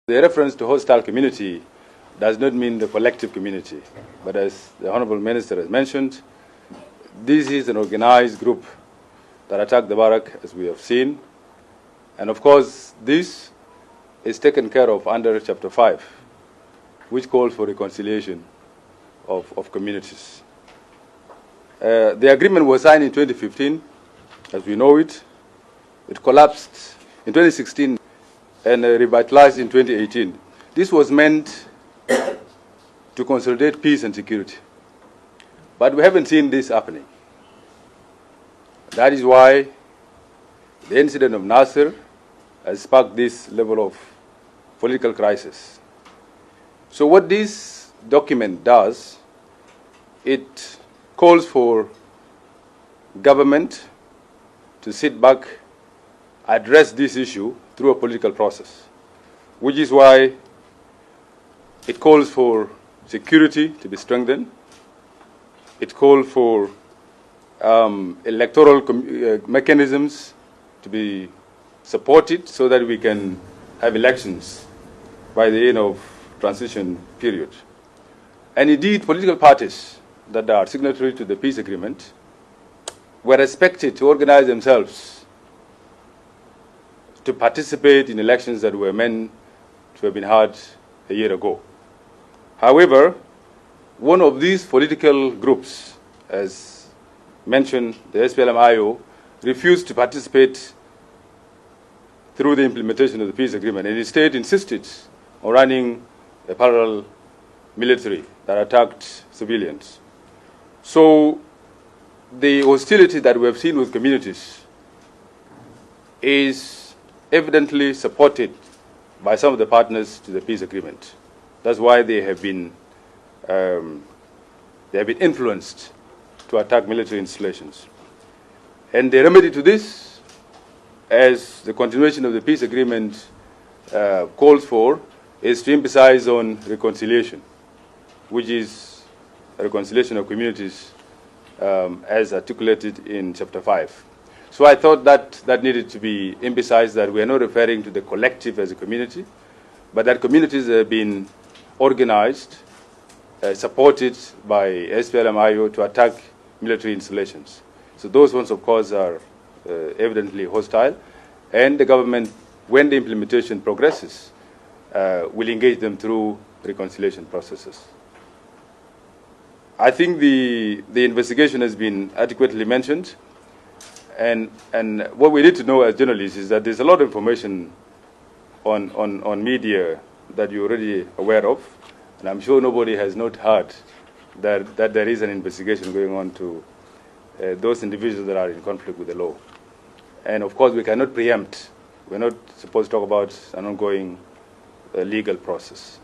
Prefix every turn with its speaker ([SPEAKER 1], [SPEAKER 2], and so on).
[SPEAKER 1] The reference to hostile community does not mean the collective community, but as the Honorable Minister has mentioned, this is an organized group that attacked the barrack, as we have seen, and of course this is taken care of under Chapter 5, which calls for reconciliation of communities. The agreement was signed in 2015, as we know it. It collapsed in 2016 and revitalized in 2018. This was meant to consolidate peace and security. But we haven't seen this happening. That is why the incident of Nasser has sparked this level of political crisis. So what this document does, it calls for government to sit back, address this issue through a political process, which is why it calls for security to be strengthened. It calls for electoral mechanisms to be supported so that we can have elections by the end of transition period. And indeed, political parties that are signatory to the peace agreement were expected to organize themselves to participate in elections that were meant to have been held a year ago. However, one of these political groups, as mentioned, the SPLM-IO, refused to participate through the implementation of the peace agreement and instead insisted on running a parallel military that attacked civilians. So the hostility that we have seen with communities is evidently supported by some of the partners to the peace agreement. That's why they have been influenced to attack military installations. And the remedy to this, as the continuation of the peace agreement calls for, is to emphasize on reconciliation, which is a reconciliation of communities as articulated in Chapter 5. So I thought that needed to be emphasized, that we are not referring to the collective as a community, but that communities have been organized, supported by SPLM-IO to attack military installations. So those ones, of course, are evidently hostile, and the government, when the implementation progresses, will engage them through reconciliation processes. I think the investigation has been adequately mentioned. And what we need to know as journalists is that there's a lot of information on media that you're already aware of, and I'm sure nobody has not heard that there is an investigation going on to those individuals that are in conflict with the law. And of course, we cannot preempt. We're not supposed to talk about an ongoing legal process.